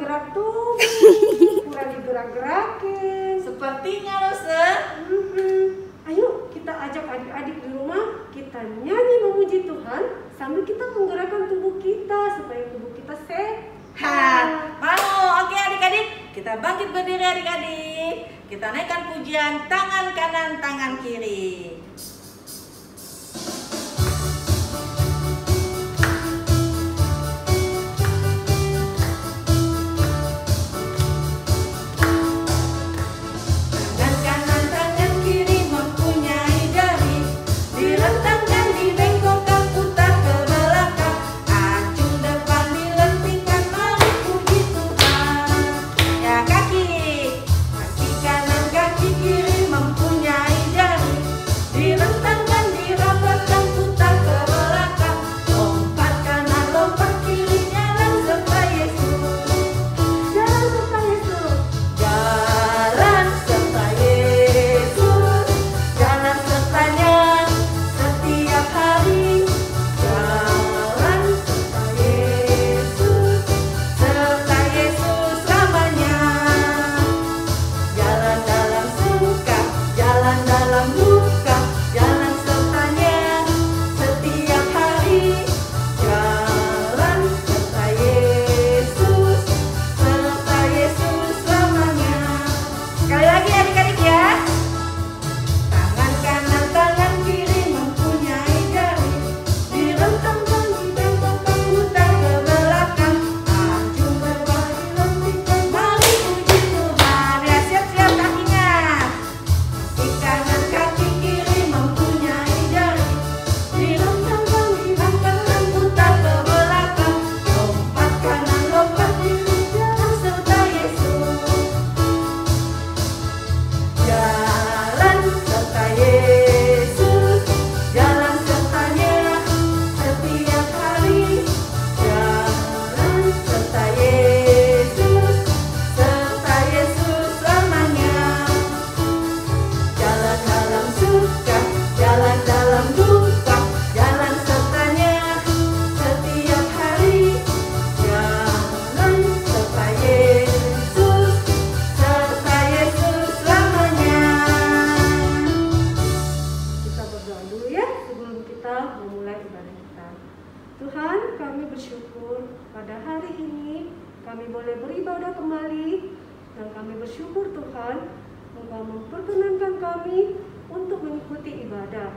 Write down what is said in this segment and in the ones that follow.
gerak tubuh, kurang digerak-gerakin. Sepertinya loh, Sir. Ayo kita ajak adik-adik di rumah, kita nyanyi memuji Tuhan sambil kita menggerakkan tubuh kita supaya tubuh kita sehat. Mau? Oke adik-adik, kita bangkit berdiri adik-adik. Kita naikkan pujian tangan kanan, tangan kiri. kami boleh beribadah kembali, dan kami bersyukur Tuhan, Engkau memperkenankan kami untuk mengikuti ibadah.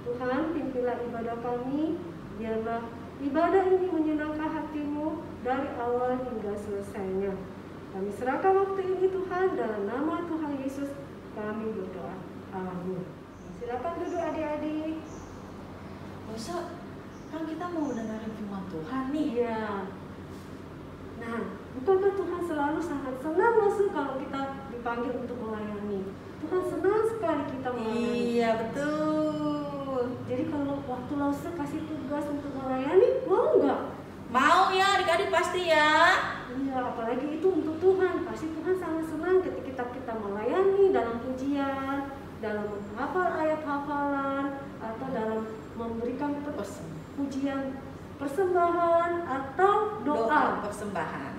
Tuhan, pimpinlah ibadah kami, biarlah ibadah ini menyenangkan hati-Mu dari awal hingga selesainya. Kami serahkan waktu ini Tuhan, dalam nama Tuhan Yesus kami berdoa. Amin. Silakan duduk adik-adik. Masa kan kita mau dengerin firman Tuhan nih. Iya. Nah, bukankah Tuhan selalu sangat senang langsung kalau kita dipanggil untuk melayani? Tuhan senang sekali kita melayani. Iya, betul. Jadi kalau waktu Lause kasih tugas untuk melayani, mau nggak? Mau ya, adik-adik pasti ya. Iya, apalagi itu untuk Tuhan. Pasti Tuhan sangat senang ketika kita melayani dalam pujian, dalam menghafal ayat hafalan, atau dalam memberikan pujian persembahan atau doa persembahan.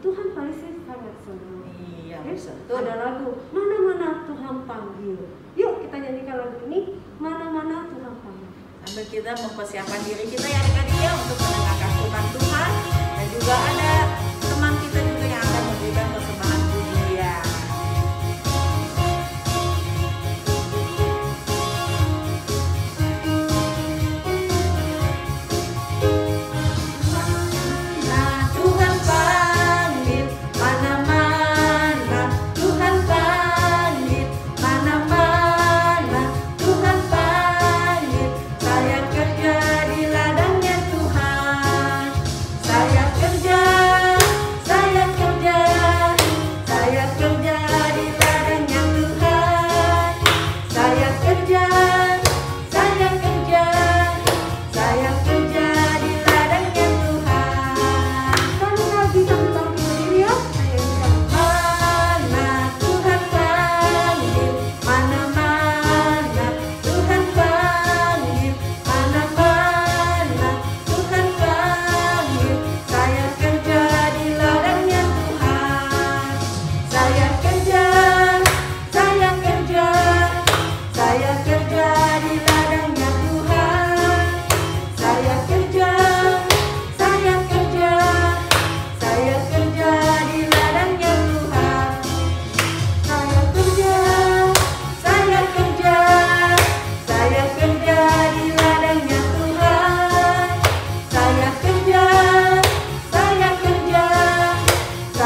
Tuhan pasti sangat senang. Iya, betul. Ada lagu Mana-mana Tuhan Panggil. Yuk kita nyanyikan lagu ini, Mana-mana Tuhan Panggil. Sambil kita mempersiapkan diri kita ya adik-adik ya untuk mendengarkan firman Tuhan, dan juga ada teman kita juga yang akan memberikan persembahan pujian. Saya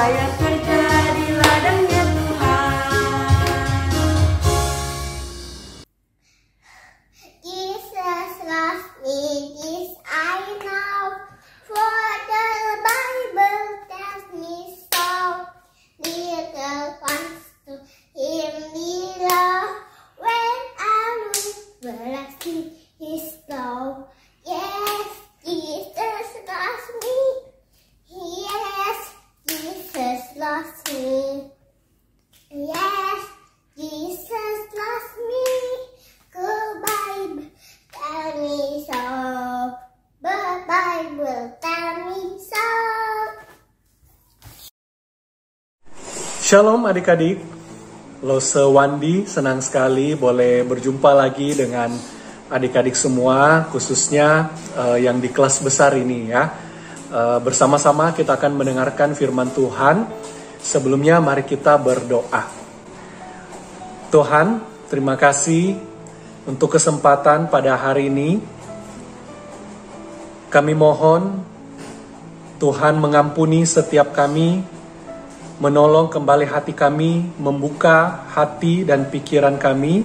saya kerja di ladangnya Tuhan. Jesus loves me, this I know, for the Bible tells me so. Little ones to him belong, when I look where I see his love. Yes, Jesus loves me. Yes, Jesus loves me. Yes, Jesus loves me. Good Bible tell me so. The Bible tell me so. Shalom adik-adik, Lose Wandi senang sekali boleh berjumpa lagi dengan adik-adik semua, khususnya yang di kelas besar ini ya. Bersama-sama kita akan mendengarkan firman Tuhan. Sebelumnya mari kita berdoa. Tuhan, terima kasih untuk kesempatan pada hari ini. Kami mohon Tuhan mengampuni setiap kami, menolong kembali hati kami, membuka hati dan pikiran kami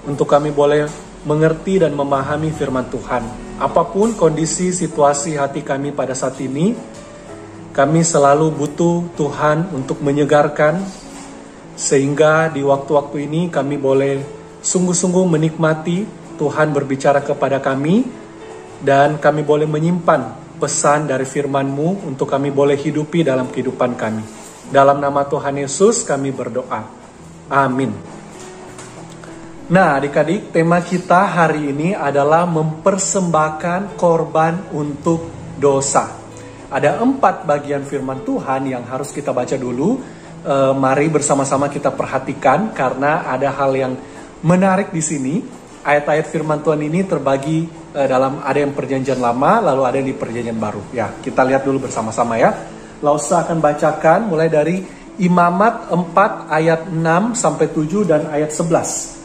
untuk kami boleh mengerti dan memahami firman Tuhan. Apapun kondisi situasi hati kami pada saat ini, kami selalu butuh Tuhan untuk menyegarkan, sehingga di waktu-waktu ini kami boleh sungguh-sungguh menikmati Tuhan berbicara kepada kami, dan kami boleh menyimpan pesan dari firman-Mu untuk kami boleh hidupi dalam kehidupan kami. Dalam nama Tuhan Yesus kami berdoa. Amin. Nah adik-adik, tema kita hari ini adalah mempersembahkan korban untuk dosa. Ada 4 bagian firman Tuhan yang harus kita baca dulu. Mari bersama-sama kita perhatikan karena ada hal yang menarik di sini. Ayat-ayat firman Tuhan ini terbagi dalam ada yang perjanjian lama, lalu ada yang di perjanjian baru. Ya, kita lihat dulu bersama-sama ya. Lausa akan bacakan mulai dari Imamat 4 ayat 6 sampai 7 dan ayat 11.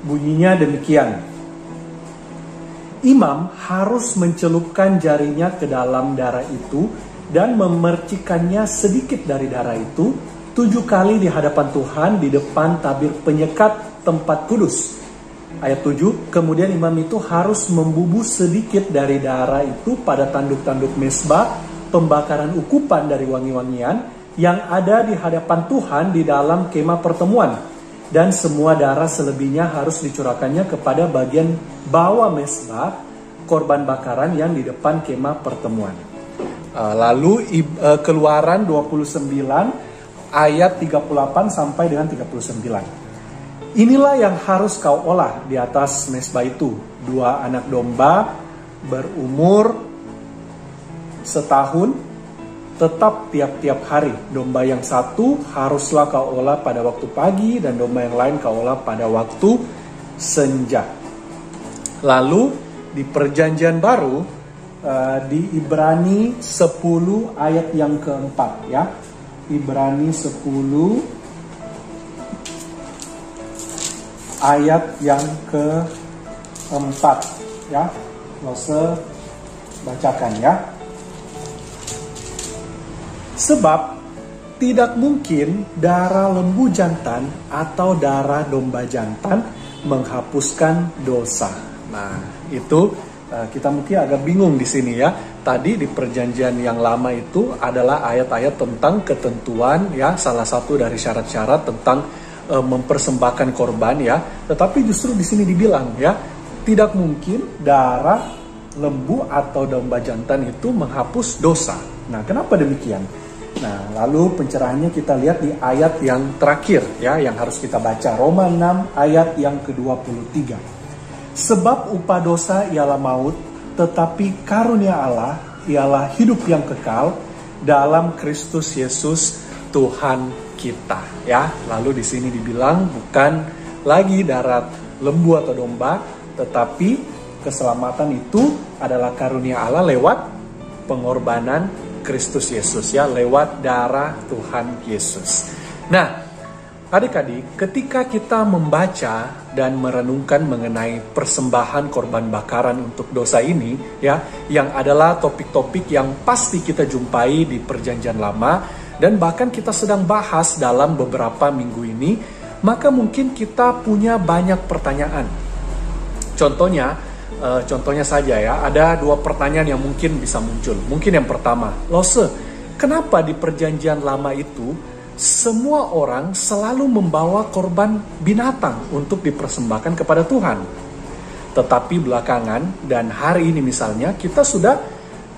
Bunyinya demikian. Imam harus mencelupkan jarinya ke dalam darah itu dan memercikannya sedikit dari darah itu 7 kali di hadapan Tuhan di depan tabir penyekat tempat kudus. Ayat 7, kemudian imam itu harus membubuh sedikit dari darah itu pada tanduk-tanduk mezbah pembakaran ukupan dari wangi-wangian yang ada di hadapan Tuhan di dalam kemah pertemuan, dan semua darah selebihnya harus dicurahkannya kepada bagian bawah mezbah korban bakaran yang di depan kemah pertemuan. Lalu Keluaran 29 ayat 38 sampai dengan 39. Inilah yang harus kau olah di atas mezbah itu, 2 anak domba berumur setahun, tetap tiap-tiap hari. Domba yang satu haruslah kau olah pada waktu pagi, dan domba yang lain kau olah pada waktu senja. Lalu di perjanjian baru, di Ibrani 10 ayat yang keempat ya. Ibrani 10 ayat yang keempat ya. Lose bacakan ya. Sebab tidak mungkin darah lembu jantan atau darah domba jantan menghapuskan dosa. Nah, itu kita mungkin agak bingung di sini ya. Tadi di perjanjian yang lama itu adalah ayat-ayat tentang ketentuan ya, salah satu dari syarat-syarat tentang mempersembahkan korban ya. Tetapi justru di sini dibilang ya, tidak mungkin darah lembu atau domba jantan itu menghapus dosa. Nah, kenapa demikian? Nah, lalu pencerahannya kita lihat di ayat yang terakhir ya, yang harus kita baca, Roma 6 ayat yang ke-23. Sebab upah dosa ialah maut, tetapi karunia Allah ialah hidup yang kekal dalam Kristus Yesus Tuhan kita ya. Lalu di sini dibilang bukan lagi darah lembu atau domba, tetapi keselamatan itu adalah karunia Allah lewat pengorbanan Kristus Yesus ya, lewat darah Tuhan Yesus. Nah, Adik-adik, ketika kita membaca dan merenungkan mengenai persembahan korban bakaran untuk dosa ini, ya, yang adalah topik-topik yang pasti kita jumpai di Perjanjian Lama dan bahkan kita sedang bahas dalam beberapa minggu ini, maka mungkin kita punya banyak pertanyaan. Contohnya saja ya, ada 2 pertanyaan yang mungkin bisa muncul. Mungkin yang pertama, Lose, kenapa di Perjanjian Lama itu semua orang selalu membawa korban binatang untuk dipersembahkan kepada Tuhan? Tetapi belakangan dan hari ini misalnya kita sudah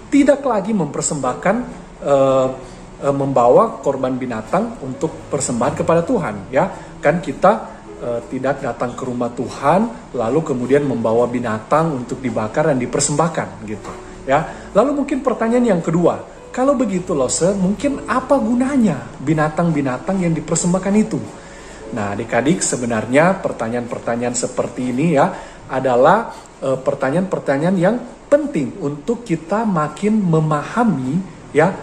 tidak lagi mempersembahkan membawa korban binatang untuk persembahan kepada Tuhan, ya. Kan kita tidak datang ke rumah Tuhan lalu kemudian membawa binatang untuk dibakar dan dipersembahkan gitu, ya. Lalu mungkin pertanyaan yang kedua, kalau begitu Lose, mungkin apa gunanya binatang-binatang yang dipersembahkan itu? Nah, adik-adik, sebenarnya pertanyaan-pertanyaan seperti ini ya adalah pertanyaan-pertanyaan yang penting untuk kita makin memahami ya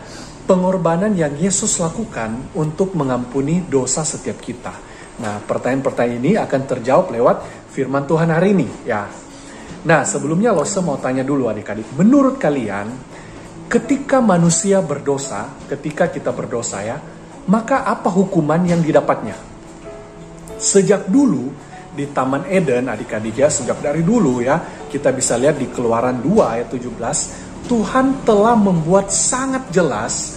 pengorbanan yang Yesus lakukan untuk mengampuni dosa setiap kita. Nah, pertanyaan-pertanyaan ini akan terjawab lewat firman Tuhan hari ini ya. Nah, sebelumnya Lose mau tanya dulu adik-adik, menurut kalian ketika manusia berdosa, ketika kita berdosa ya, maka apa hukuman yang didapatnya? Sejak dulu di Taman Eden adik-adik ya, sejak dari dulu ya, kita bisa lihat di Keluaran 2 ayat 17, Tuhan telah membuat sangat jelas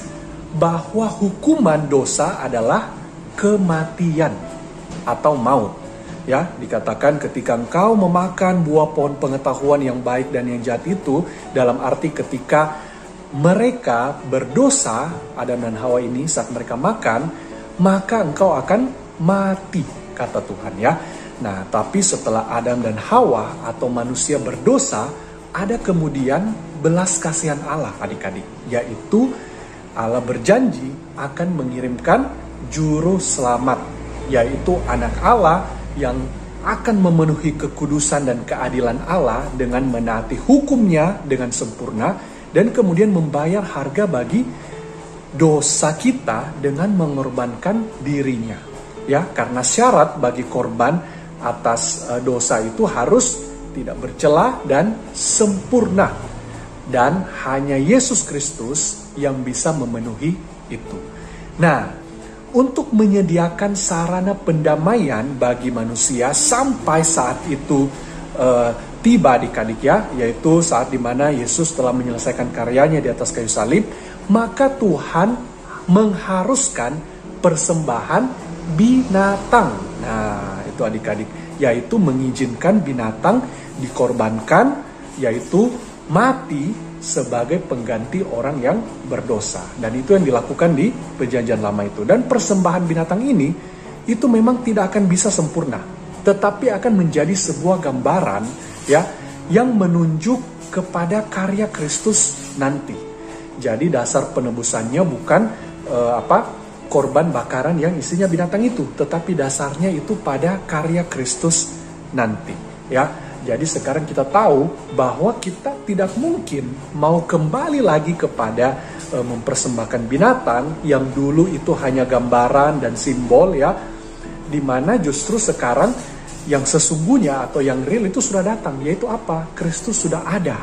bahwa hukuman dosa adalah kematian atau maut. Ya, dikatakan ketika engkau memakan buah pohon pengetahuan yang baik dan yang jahat itu, dalam arti ketika mereka berdosa, Adam dan Hawa ini saat mereka makan, maka engkau akan mati, kata Tuhan ya. Nah, tapi setelah Adam dan Hawa atau manusia berdosa, ada kemudian belas kasihan Allah adik-adik, yaitu Allah berjanji akan mengirimkan juru selamat, yaitu anak Allah yang akan memenuhi kekudusan dan keadilan Allah dengan menaati hukumnya dengan sempurna, dan kemudian membayar harga bagi dosa kita dengan mengorbankan dirinya. Ya, karena syarat bagi korban atas dosa itu harus tidak bercela dan sempurna. Dan hanya Yesus Kristus yang bisa memenuhi itu. Nah, untuk menyediakan sarana pendamaian bagi manusia sampai saat itu tiba adik-adik ya, yaitu saat dimana Yesus telah menyelesaikan karyanya di atas kayu salib, maka Tuhan mengharuskan persembahan binatang. Nah, itu adik-adik, yaitu mengizinkan binatang dikorbankan, yaitu mati sebagai pengganti orang yang berdosa. Dan itu yang dilakukan di Perjanjian Lama itu. Dan persembahan binatang ini itu memang tidak akan bisa sempurna, tetapi akan menjadi sebuah gambaran ya yang menunjuk kepada karya Kristus nanti. Jadi dasar penebusannya bukan korban bakaran yang isinya binatang itu, tetapi dasarnya itu pada karya Kristus nanti ya. Jadi sekarang kita tahu bahwa kita tidak mungkin mau kembali lagi kepada mempersembahkan binatang yang dulu itu hanya gambaran dan simbol ya, dimana justru sekarang yang sesungguhnya atau yang real itu sudah datang, yaitu apa? Kristus sudah ada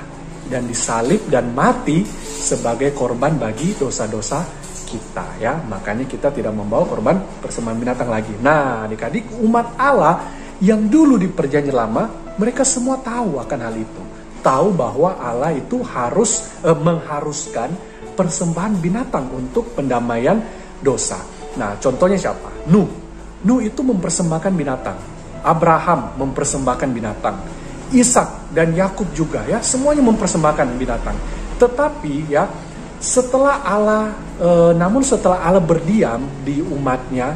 dan disalib dan mati sebagai korban bagi dosa-dosa kita ya. Makanya kita tidak membawa korban persembahan binatang lagi. Nah, adik-adik, umat Allah yang dulu di Perjanjian Lama, mereka semua tahu akan hal itu. Tahu bahwa Allah itu harus mengharuskan persembahan binatang untuk pendamaian dosa. Nah, contohnya siapa? Nuh itu mempersembahkan binatang. Abraham mempersembahkan binatang. Ishak dan Yakub juga ya, semuanya mempersembahkan binatang. Tetapi ya, setelah Allah berdiam di umatnya,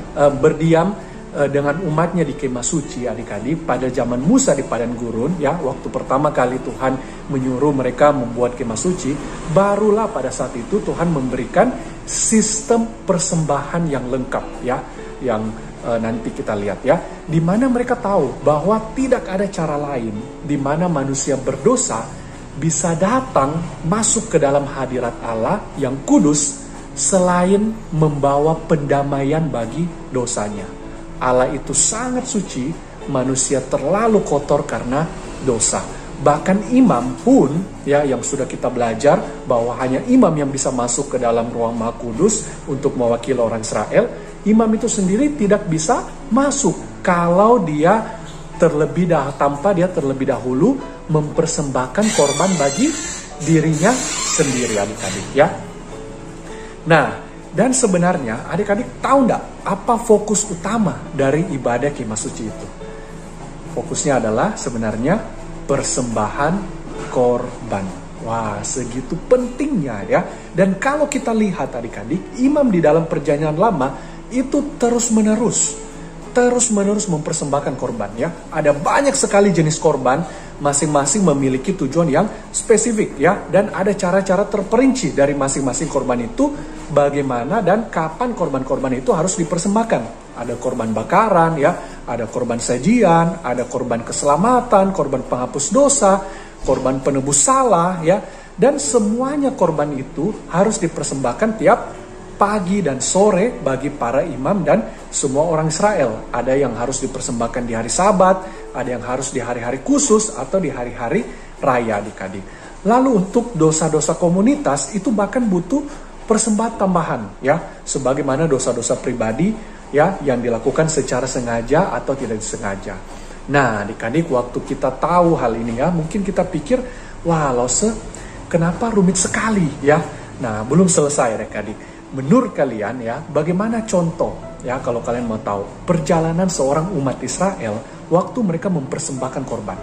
dengan umatnya di kemah suci adik-adik pada zaman Musa di padang gurun ya, waktu pertama kali Tuhan menyuruh mereka membuat kemah suci, barulah pada saat itu Tuhan memberikan sistem persembahan yang lengkap ya, yang nanti kita lihat ya, di mana mereka tahu bahwa tidak ada cara lain di mana manusia berdosa bisa datang masuk ke dalam hadirat Allah yang kudus selain membawa pendamaian bagi dosanya. Allah itu sangat suci, manusia terlalu kotor karena dosa. Bahkan imam pun, ya, yang sudah kita belajar bahwa hanya imam yang bisa masuk ke dalam ruang Maha Kudus untuk mewakili orang Israel, imam itu sendiri tidak bisa masuk kalau dia tanpa dia terlebih dahulu mempersembahkan korban bagi dirinya sendiri, adik-adik, ya. Nah, dan sebenarnya adik-adik tahu nggak apa fokus utama dari ibadah kemah suci itu? Fokusnya adalah sebenarnya persembahan korban. Wah, segitu pentingnya, ya. Dan kalau kita lihat adik-adik, imam di dalam perjanjian lama itu terus-menerus mempersembahkan korban, ya. Ada banyak sekali jenis korban, masing-masing memiliki tujuan yang spesifik, ya. Dan ada cara-cara terperinci dari masing-masing korban itu, bagaimana dan kapan korban-korban itu harus dipersembahkan. Ada korban bakaran, ya, ada korban sajian, ada korban keselamatan, korban penghapus dosa, korban penebus salah, ya. Dan semuanya korban itu harus dipersembahkan tiap pagi dan sore bagi para imam dan semua orang Israel. Ada yang harus dipersembahkan di hari Sabat, ada yang harus di hari-hari khusus atau di hari-hari raya, adik-adik. Lalu untuk dosa-dosa komunitas itu bahkan butuh persembahan tambahan, ya, sebagaimana dosa-dosa pribadi, ya, yang dilakukan secara sengaja atau tidak disengaja. Nah, adik-adik, waktu kita tahu hal ini, ya, mungkin kita pikir, wah, kenapa rumit sekali, ya. Nah, belum selesai, adik-adik. Menurut kalian, ya, bagaimana contoh, ya, kalau kalian mau tahu perjalanan seorang umat Israel waktu mereka mempersembahkan korban?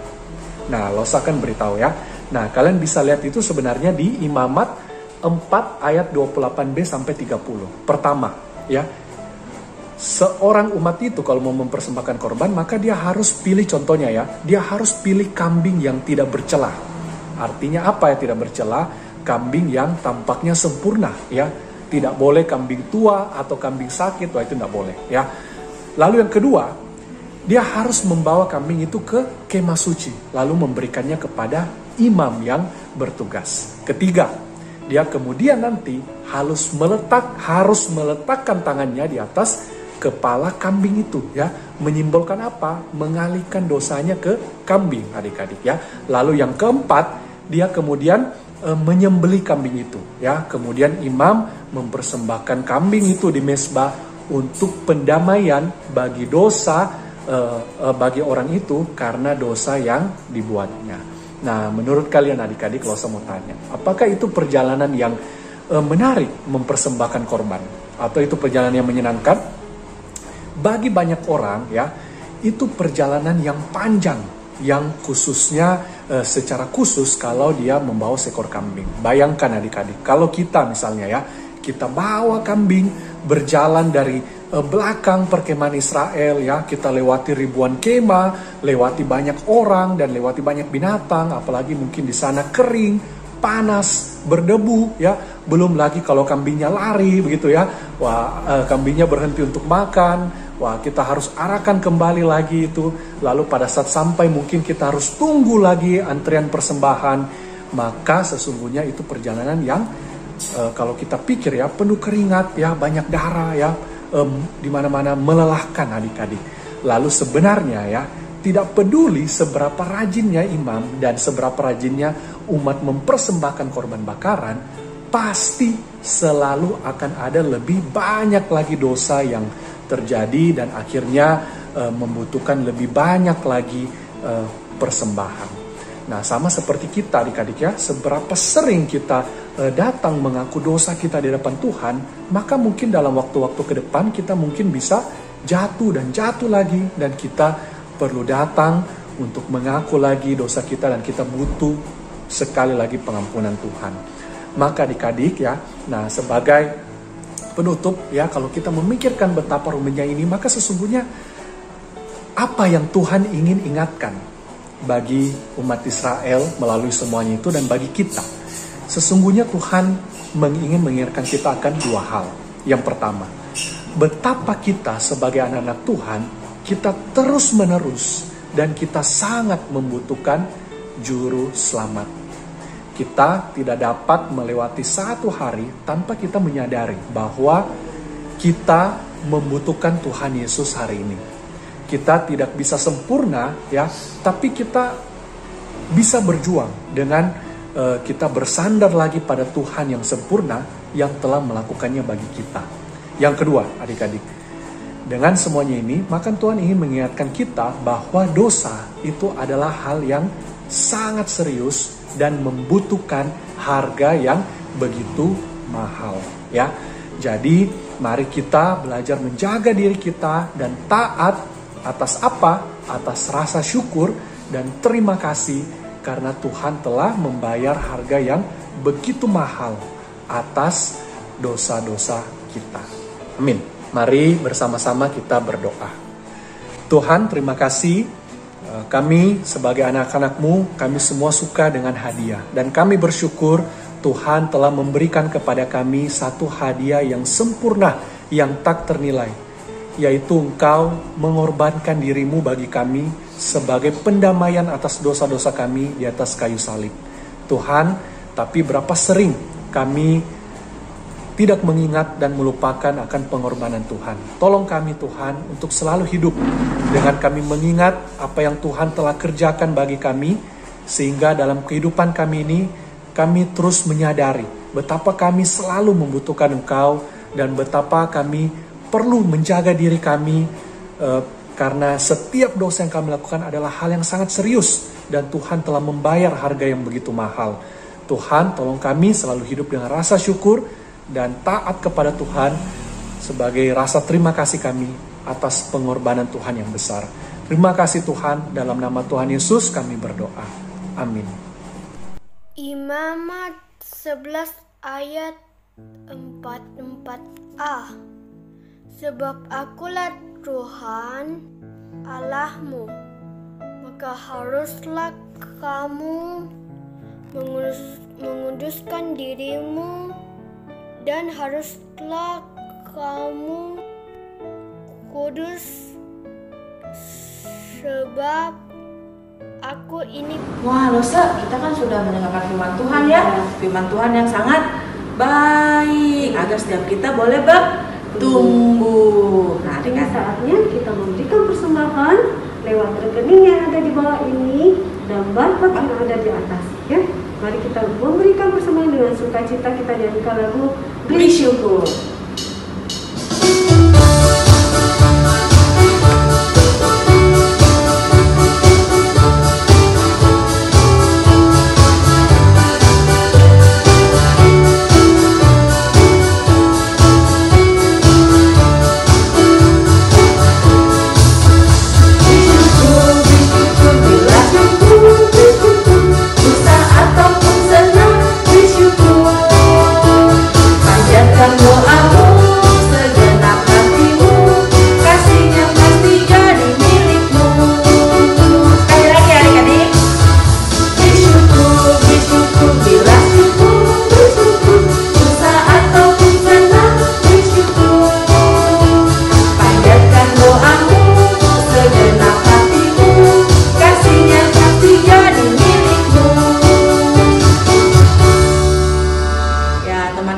Nah, Losa akan beritahu, ya. Nah, kalian bisa lihat itu sebenarnya di Imamat 4 ayat 28b sampai 30. Pertama, ya, seorang umat itu kalau mau mempersembahkan korban, maka dia harus pilih, contohnya, ya, dia harus pilih kambing yang tidak bercela. Artinya apa ya tidak bercela? Kambing yang tampaknya sempurna, ya. Tidak boleh kambing tua atau kambing sakit, wah itu tidak boleh, ya. Lalu yang kedua, dia harus membawa kambing itu ke kemah suci, lalu memberikannya kepada imam yang bertugas. Ketiga, dia kemudian nanti harus meletakkan tangannya di atas kepala kambing itu, ya, menyimbolkan apa? Mengalihkan dosanya ke kambing, adik-adik, ya. Lalu yang keempat, dia kemudian menyembelih kambing itu, ya. Kemudian imam mempersembahkan kambing itu di mezbah untuk pendamaian bagi dosa bagi orang itu karena dosa yang dibuatnya. Nah, menurut kalian adik-adik, Losa mau tanya, apakah itu perjalanan yang menarik mempersembahkan korban? Atau itu perjalanan yang menyenangkan? Bagi banyak orang, ya, itu perjalanan yang panjang, yang khususnya secara khusus kalau dia membawa seekor kambing. Bayangkan adik-adik, kalau kita misalnya, ya, kita bawa kambing berjalan dari belakang perkemahan Israel, ya, kita lewati ribuan kemah, lewati banyak orang dan lewati banyak binatang, apalagi mungkin di sana kering, panas, berdebu, ya. Belum lagi kalau kambingnya lari begitu, ya. Wah, kambingnya berhenti untuk makan. Wah, kita harus arahkan kembali lagi itu. Lalu pada saat sampai mungkin kita harus tunggu lagi antrian persembahan. Maka sesungguhnya itu perjalanan yang kalau kita pikir, ya, penuh keringat, ya, banyak darah, ya, di mana-mana, melelahkan adik-adik. Lalu sebenarnya, ya, tidak peduli seberapa rajinnya imam dan seberapa rajinnya umat mempersembahkan korban bakaran, pasti selalu akan ada lebih banyak lagi dosa yang terjadi dan akhirnya membutuhkan lebih banyak lagi persembahan. Nah, sama seperti kita adik-adik, ya, seberapa sering kita datang mengaku dosa kita di depan Tuhan, maka mungkin dalam waktu-waktu ke depan kita mungkin bisa jatuh dan jatuh lagi, dan kita perlu datang untuk mengaku lagi dosa kita dan kita butuh sekali lagi pengampunan Tuhan. Maka adik-adik, ya, nah sebagai penutup, ya, kalau kita memikirkan betapa rumitnya ini, maka sesungguhnya apa yang Tuhan ingin ingatkan bagi umat Israel melalui semuanya itu dan bagi kita. Sesungguhnya Tuhan ingin mengingatkan kita akan dua hal. Yang pertama, betapa kita sebagai anak-anak Tuhan, kita terus-menerus dan kita sangat membutuhkan juru selamat. Kita tidak dapat melewati satu hari tanpa kita menyadari bahwa kita membutuhkan Tuhan Yesus hari ini. Kita tidak bisa sempurna ya, tapi kita bisa berjuang dengan kita bersandar lagi pada Tuhan yang sempurna yang telah melakukannya bagi kita. Yang kedua, adik-adik, dengan semuanya ini, maka Tuhan ingin mengingatkan kita bahwa dosa itu adalah hal yang sangat serius dan membutuhkan harga yang begitu mahal ya. Jadi mari kita belajar menjaga diri kita dan taat atas apa? Atas rasa syukur dan terima kasih karena Tuhan telah membayar harga yang begitu mahal atas dosa-dosa kita. Amin. Mari bersama-sama kita berdoa. Tuhan, terima kasih. Kami sebagai anak-anak-Mu, kami semua suka dengan hadiah. Dan kami bersyukur Tuhan telah memberikan kepada kami satu hadiah yang sempurna, yang tak ternilai. Yaitu Engkau mengorbankan diri-Mu bagi kami sebagai pendamaian atas dosa-dosa kami di atas kayu salib. Tuhan, tapi berapa sering kami tidak mengingat dan melupakan akan pengorbanan Tuhan. Tolong kami Tuhan untuk selalu hidup dengan kami mengingat apa yang Tuhan telah kerjakan bagi kami, sehingga dalam kehidupan kami ini kami terus menyadari betapa kami selalu membutuhkan Engkau dan betapa kami perlu menjaga diri kami karena setiap dosa yang kami lakukan adalah hal yang sangat serius dan Tuhan telah membayar harga yang begitu mahal. Tuhan, tolong kami selalu hidup dengan rasa syukur dan taat kepada Tuhan sebagai rasa terima kasih kami atas pengorbanan Tuhan yang besar. Terima kasih Tuhan, dalam nama Tuhan Yesus kami berdoa. Amin. Imamat 11 ayat 44a. Sebab akulah Tuhan Allahmu, maka haruslah kamu menguduskan dirimu dan haruslah kamu kudus sebab aku ini. Wah, Rosa, kita kan sudah mendengarkan firman Tuhan ya. Firman Tuhan yang sangat baik agar setiap kita boleh bertumbuh. Nah, Ini saatnya kita memberikan persembahan lewat rekening yang ada di bawah ini dan barcode yang ada di atas ya. Mari kita memberikan persembahan dengan sukacita. Kita nyanyikan lagu beri syukur.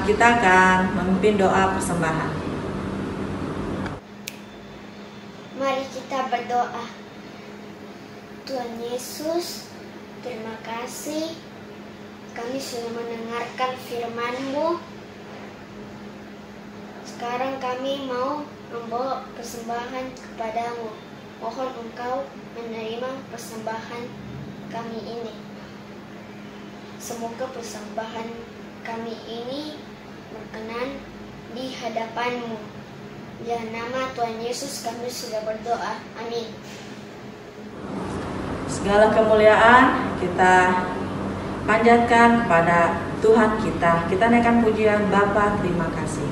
Kita akan memimpin doa persembahan. Mari kita berdoa. Tuhan Yesus, terima kasih kami sudah mendengarkan firman-Mu. Sekarang kami mau membawa persembahan kepadamu. Mohon Engkau menerima persembahan kami ini. Semoga persembahan kami ini berkenan di hadapan-Mu. Dalam nama Tuhan Yesus kami sudah berdoa. Amin. Segala kemuliaan kita panjatkan kepada Tuhan kita. Kita naikkan pujian Bapa, terima kasih.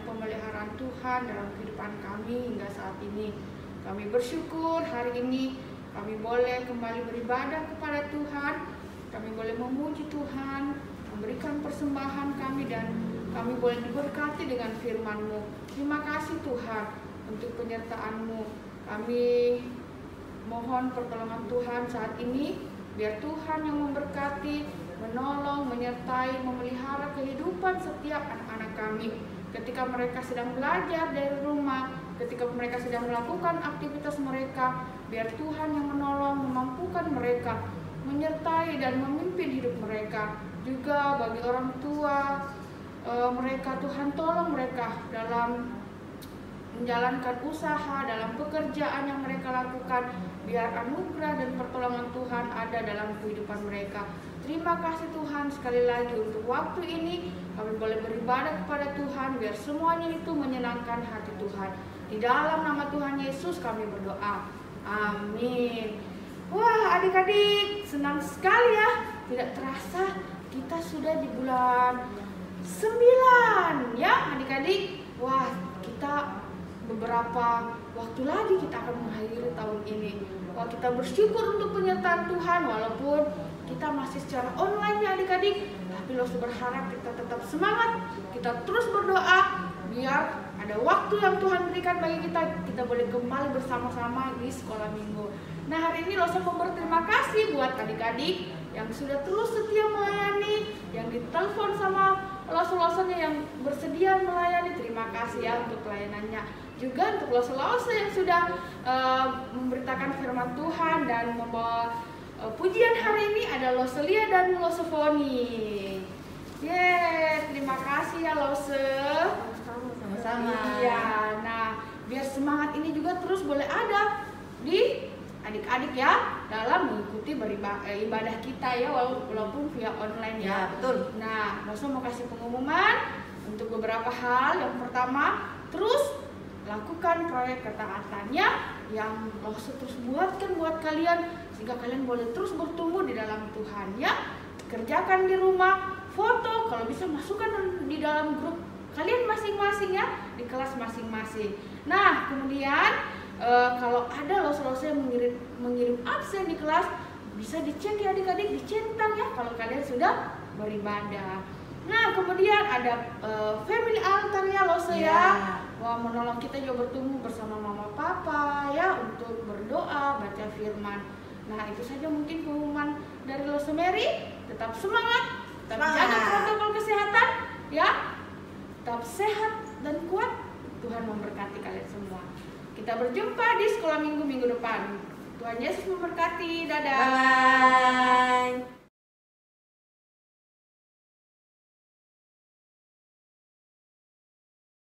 pemeliharaan Tuhan dalam kehidupan kami hingga saat ini. Kami bersyukur hari ini kami boleh kembali beribadah kepada Tuhan, kami boleh memuji Tuhan, memberikan persembahan kami, dan kami boleh diberkati dengan firman-Mu. Terima kasih Tuhan untuk penyertaan-Mu. Kami mohon pertolongan Tuhan saat ini, biar Tuhan yang memberkati, menolong, menyertai, memelihara kehidupan setiap anak-anak kami. Ketika mereka sedang belajar dari rumah, ketika mereka sedang melakukan aktivitas mereka, biar Tuhan yang menolong, memampukan mereka, menyertai dan memimpin hidup mereka. Juga bagi orang tua mereka, Tuhan tolong mereka dalam menjalankan usaha, dalam pekerjaan yang mereka lakukan, biar anugerah dan pertolongan Tuhan ada dalam kehidupan mereka. Terima kasih Tuhan sekali lagi untuk waktu ini kami boleh beribadah kepada Tuhan, biar semuanya itu menyenangkan hati Tuhan. Di dalam nama Tuhan Yesus kami berdoa. Amin. Wah, adik-adik, senang sekali ya. Tidak terasa kita sudah di bulan 9 ya adik-adik. Wah, kita beberapa waktu lagi kita akan mengakhiri tahun ini. Wah, kita bersyukur untuk penyertaan Tuhan walaupun kita masih secara online ya adik-adik. Tapi Lose berharap kita tetap semangat, kita terus berdoa biar ada waktu yang Tuhan berikan bagi kita boleh kembali bersama-sama di sekolah minggu. Nah, hari ini Lose mau berterima kasih buat adik-adik yang sudah terus setia melayani, yang ditelepon sama Lose-Losenya yang bersedia melayani. Terima kasih ya untuk pelayanannya. Juga untuk Lose-Lose yang sudah memberitakan firman Tuhan dan membawa pujian hari ini, ada Lose Lia dan Lose Foni. Terima kasih ya Lose. Sama-sama. Iya, nah biar semangat ini juga terus boleh ada di adik-adik ya dalam mengikuti ibadah kita ya walaupun via online ya. Ya, betul. Nah, Lose mau kasih pengumuman untuk beberapa hal. Yang pertama, terus lakukan proyek ketaatannya yang Lose terus buatkan buat kalian sehingga kalian boleh terus bertumbuh di dalam Tuhan ya. Kerjakan di rumah, foto, kalau bisa masukkan di dalam grup kalian masing-masing ya, di kelas masing-masing. Nah, kemudian kalau ada Lose-Lose yang mengirim absen di kelas, bisa dicek ya adik-adik, dicentang ya kalau kalian sudah beribadah. Nah, kemudian ada family altar ya Lose ya. Wah, menolong kita juga bertumbuh bersama mama papa ya untuk berdoa, baca firman. Nah, itu saja mungkin pengumuman dari Lose Mary. Tetap semangat, tetap jaga protokol kesehatan ya. Tetap sehat dan kuat. Tuhan memberkati kalian semua. Kita berjumpa di sekolah minggu depan. Tuhan Yesus memberkati. Dadah.